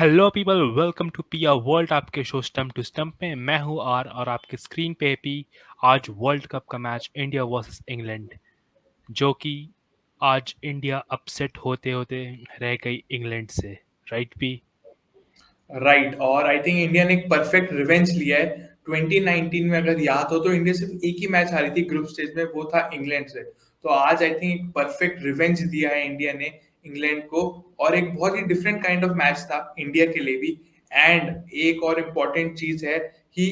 Hello people, welcome to पिया world. आपके show stump to stump में मैं हूं आर और आपके स्क्रीन पे है पी। आज वर्ल्ड कप का मैच इंडिया वर्सेस इंग्लैंड, जो कि आज इंडिया अपसेट होते होते रह गई इंग्लैंड से। Right P? राइट। और आई थिंक इंडिया ने एक परफेक्ट रिवेंज लिया है। 2019 में अगर याद हो तो इंडिया सिर्फ एक ही मैच हारी थी ग्रुप स्टेज में, वो था इंग्लैंड से। तो आज आई थिंक एक परफेक्ट रिवेंज दिया है इंडिया ने इंग्लैंड को। और एक बहुत ही डिफरेंट काइंड ऑफ मैच था इंडिया के लिए भी। एंड एक और इम्पॉर्टेंट चीज है कि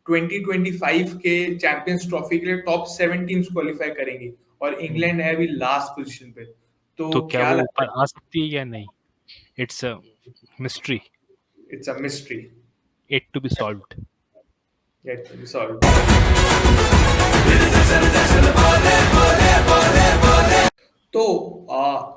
2025 के चैंपियंस ट्रॉफी के लिए टॉप 7 टीम्स क्वालिफाई करेंगी और इंग्लैंड है अभी लास्ट पोजीशन पे। तो तो क्या क्या वो लगता ऊपर आ सकती है या नहीं? इट्स अ मिस्ट्री, है? It's a mystery it to be solved. yet to be solved। तो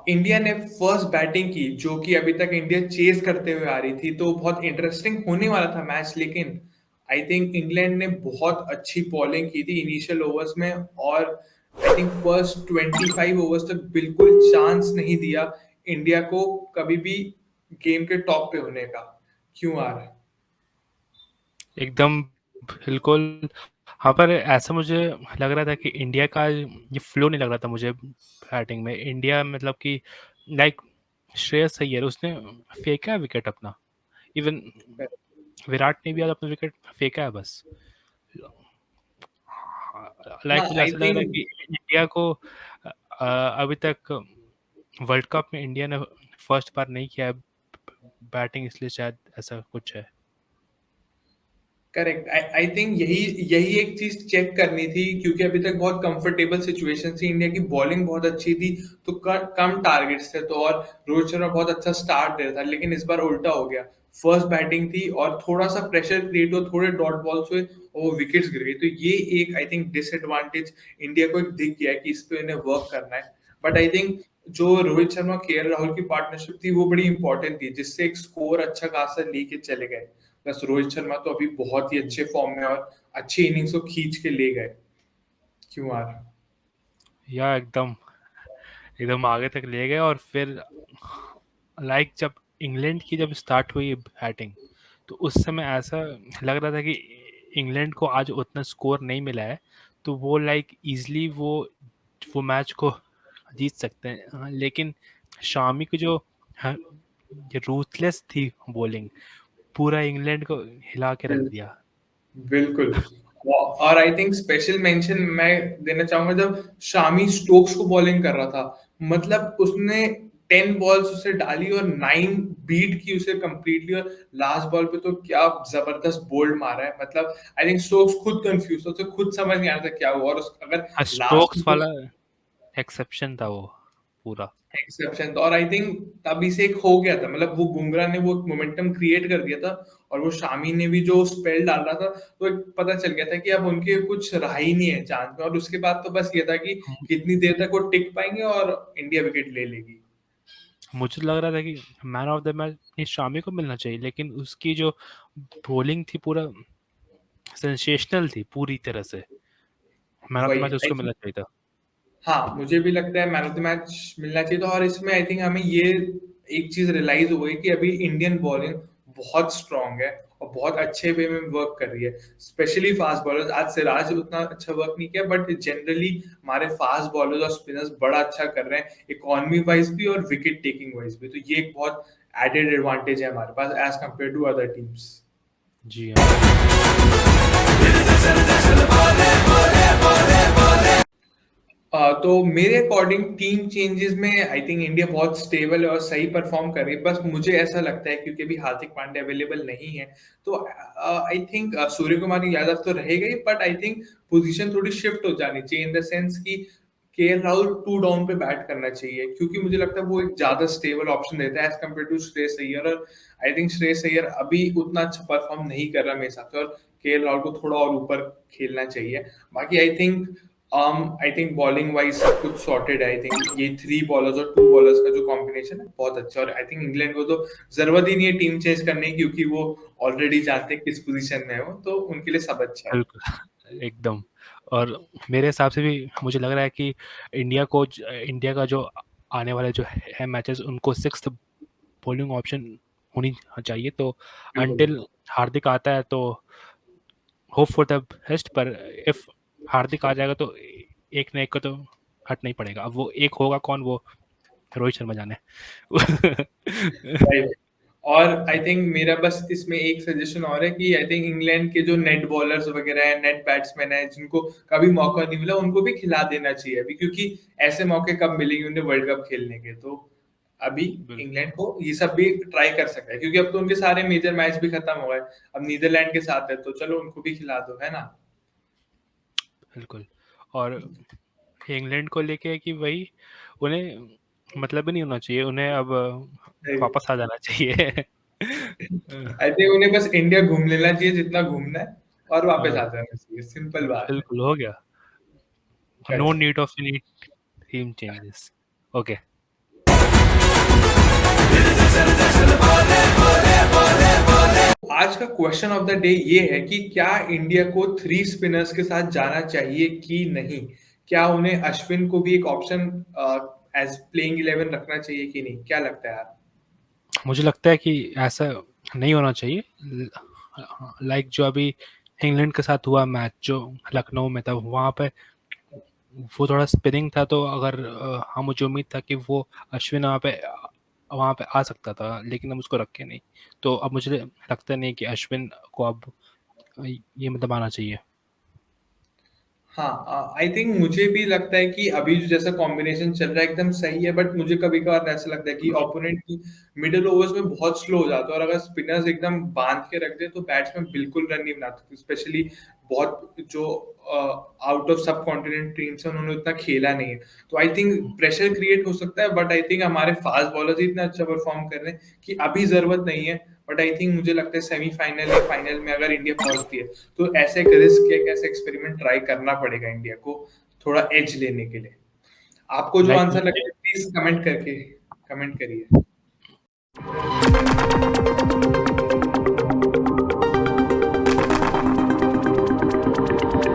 इंडिया ने फर्स्ट बैटिंग की, जो कि अभी तक इंडिया चेस करते हुए आ रही थी, तो बहुत इंटरेस्टिंग होने वाला था मैच। लेकिन आई थिंक इंग्लैंड ने बहुत अच्छी बॉलिंग की थी इनिशियल ओवर्स में। और आई थिंक फर्स्ट 25 ओवर्स तक बिल्कुल चांस नहीं दिया इंडिया को कभी भी गेम के टॉप पे होने का। क्यों आ रहा है? एकदम बिल्कुल। हाँ, पर ऐसा मुझे लग रहा था कि इंडिया का ये फ्लो नहीं लग रहा था मुझे बैटिंग में। इंडिया मतलब कि लाइक श्रेयस अय्यर उसने फेंका है विकेट अपना। इवन विराट ने भी आज अपना विकेट फेंका है बस। लाइक हाँ मुझे आई ऐसा लग रहा है थिंक कि इंडिया को अभी तक वर्ल्ड कप में इंडिया ने फर्स्ट बार नहीं किया है बैटिंग, इसलिए शायद ऐसा कुछ है। करेक्ट। आई थिंक यही यही एक चीज चेक करनी थी, क्योंकि अभी तक बहुत कंफर्टेबल सिचुएशन थी। इंडिया की बॉलिंग बहुत अच्छी थी, तो कम टारगेट्स थे, तो और रोहित शर्मा बहुत अच्छा स्टार्ट दे रहा था। लेकिन इस बार उल्टा हो गया। फर्स्ट बैटिंग थी और थोड़ा सा प्रेशर क्रिएट हुआ, थोड़े डॉट बॉल्स हुए और वो विकेट्स गिर गई। तो ये एक आई थिंक डिसएडवांटेज इंडिया को एक दिख गया है कि इस पे इन्हें वर्क करना है। बट आई थिंक जो रोहित शर्मा के राहुल की पार्टनरशिप थी वो बड़ी इंपॉर्टेंट थी, जिससे एक स्कोर अच्छा खासा लेके चले गए। प्लस रोहित शर्मा तो अभी बहुत ही अच्छे फॉर्म में और अच्छी इनिंग्स को खींच के ले गए। क्यों यार? या एकदम एकदम आगे तक ले गए। और फिर लाइक जब इंग्लैंड की जब स्टार्ट हुई बैटिंग, तो उस समय ऐसा लग रहा था कि इंग्लैंड को आज उतना स्कोर नहीं मिला है, तो वो लाइक इजली वो मैच को जीत सकते हैं। हाँ, लेकिन शामी की जो रूथलेस थी बॉलिंग, पूरा इंग्लैंड को हिला के रख दिया। बिल्कुल। और आई थिंक स्पेशल मेंशन मैं देना चाहूंगा जब शामी स्टोक्स को बॉलिंग कर रहा था। मतलब उसने 10 बॉल्स उसे डाली और 9 बीट की उसे कंप्लीटली। और लास्ट बॉल पे तो क्या जबरदस्त बोल्ड मारा है। मतलब आई थिंक स्टोक्स खुद कंफ्यूज था, उसे खुद समझ नहीं आ रहा था क्या हुआ। और अगर लास्ट स्ट्रोक्स वाला एक्सेप्शन था वो पूरा। एक्सेप्शन तो, और आई थिंक तभी से एक हो गया था। मतलब वो बुमराह ने वो मोमेंटम क्रिएट कर दिया था। और वो शामी ने भी जो स्पेल डाल रहा था, तो एक पता चल गया था कि अब उनके कुछ रहा ही नहीं है चांस में। और उसके बाद तो बस ये था कि कितनी देर तक वो टिक पाएंगे और इंडिया विकेट ले लेगी। मुझे लग रहा था कि man of the match Shami को मिलना चाहिए, लेकिन उसकी जो बॉलिंग थी पूरा सेंसेशनल थी पूरी तरह से। मैन ऑफ द वही मैच आई उसको थिंक। मिलना चाहिए था। हाँ, मुझे भी लगता है मैन ऑफ द मैच मिलना चाहिए था। और इसमें आई थिंक हमें ये एक चीज रियलाइज हो गई कि अभी इंडियन बॉलिंग बहुत स्ट्रांग है और बहुत अच्छे वे में वर्क कर रही है। स्पेशली फास्ट बॉलर्स, आज सिराज उतना अच्छा वर्क नहीं किया, बट जनरली हमारे फास्ट बॉलर्स और स्पिनर्स बड़ा अच्छा कर रहे हैं, इकोनॉमी वाइज भी और विकेट टेकिंग वाइज भी। तो ये एक बहुत एडेड एडवांटेज है हमारे पास as compared to other teams. जी हाँ। तो मेरे अकॉर्डिंग टीम चेंजेस में आई थिंक इंडिया बहुत स्टेबल और सही परफॉर्म कर रही है। बस मुझे ऐसा लगता है क्योंकि अभी हार्दिक पांड्या अवेलेबल नहीं है, तो आई थिंक सूर्य कुमार यादव तो रहेगा ही, बट आई थिंक पोजीशन थोड़ी शिफ्ट हो जानी चाहिए इन द सेंस कि केएल राहुल 2 डाउन पे बैट करना चाहिए, क्योंकि मुझे लगता है वो एक ज्यादा स्टेबल ऑप्शन देता है as compared to Shreyas Iyer. और आई थिंक श्रेयस अय्यर अभी उतना अच्छा परफॉर्म नहीं कर रहा मेरे हिसाब से, और केएल राहुल को थोड़ा और ऊपर खेलना चाहिए। बाकी आई थिंक बॉलिंग वाइज सब कुछ सॉर्टेड है। आई थिंक ये 3 बॉलर्स और 2 बॉलर्स का जो कॉम्बिनेशन है बहुत अच्छा। और आई थिंक इंग्लैंड को तो जरूरत ही नहीं है टीम चेंज करने की, क्योंकि वो ऑलरेडी जानते हैं किस पोजीशन में है वो, तो उनके लिए सब अच्छा है। बिल्कुल एकदम। और मेरे हिसाब से भी मुझे लग रहा है कि इंडिया का जो आने वाले जो है मैचेस, उनको सिक्स्थ बॉलिंग ऑप्शन होनी चाहिए। तो बिल्कुल। अंटिल हार्दिक आता है तो होप फॉर द बेस्ट, पर इफ हार्दिक आ जाएगा तो एक ना एक को तो हटना ही पड़ेगा। अब वो एक होगा कौन, वो रोहित शर्मा जाने। राइट। और आई थिंक मेरा बस इसमें एक सजेशन और है कि आई थिंक इंग्लैंड के जो नेट बॉलर्स वगैरह हैं, नेट बैट्समैन हैं, जिनको कभी मौका नहीं मिला, उनको भी खिला देना चाहिए अभी, क्योंकि ऐसे मौके कब मिलेंगे उन्हें वर्ल्ड कप खेलने के। तो अभी बिल्कुल इंग्लैंड को ये सब भी ट्राई कर सकता है, क्योंकि अब तो उनके सारे मेजर मैच भी खत्म हो गए। अब नीदरलैंड के साथ है, तो चलो उनको भी खिला दो, है ना। बिल्कुल। और इंग्लैंड को लेके है कि वही उन्हें मतलब भी नहीं होना चाहिए, उन्हें अब वापस आ जाना चाहिए। आई थिंक उन्हें बस इंडिया घूम लेना चाहिए जितना घूमना है, और वापस हाँ, आ जाना चाहिए, सिंपल बात है। बिल्कुल हो गया। No correct. Need of any team changes. Okay. आज का क्वेश्चन ऑफ द डे ये है कि क्या इंडिया को 3 स्पिनर्स के साथ जाना चाहिए कि नहीं? क्या उन्हें अश्विन को भी एक ऑप्शन एज प्लेइंग 11 रखना चाहिए कि नहीं? क्या लगता है यार? मुझे लगता है कि ऐसा नहीं होना चाहिए। लाइक जो अभी इंग्लैंड के साथ हुआ मैच जो लखनऊ में था, वहाँ पे वो थोड़ा स्पिनिंग था, तो अगर हाँ मुझे उम्मीद था कि वो अश्विन वहाँ पे आ सकता था, लेकिन हम उसको रखे नहीं। तो अब मुझे लगता नहीं कि अश्विन को अब ये मतलब आना चाहिए। हाँ, आई थिंक मुझे भी लगता है कि अभी जो जैसा कॉम्बिनेशन चल रहा है एकदम सही है, बट मुझे कभी कभार ऐसा लगता है कि ओपोनेंट की मिडिल ओवर्स में बहुत स्लो हो जाता है, और अगर स्पिनर्स एकदम बांध के रख दे तो बैट्समैन बिल्कुल रन नहीं बनाते, स्पेशली बहुत जो आउट ऑफ सब कॉन्टिनेंट टीम्स है उन्होंने उतना खेला नहीं है। तो आई थिंक प्रेशर क्रिएट हो सकता है, बट आई थिंक हमारे फास्ट बॉलर्स ही इतना अच्छा परफॉर्म कर रहे हैं कि अभी जरूरत नहीं है। बट आई थिंक मुझे लगता है सेमीफाइनल या फाइनल में अगर इंडिया पहुंचती है, तो ऐसे एक रिस्क या ऐसे एक्सपेरिमेंट ट्राई करना पड़ेगा इंडिया को, थोड़ा एज लेने के लिए। आपको जो लाइक आंसर मुझे लगता है प्लीज कमेंट करके कमेंट करिए।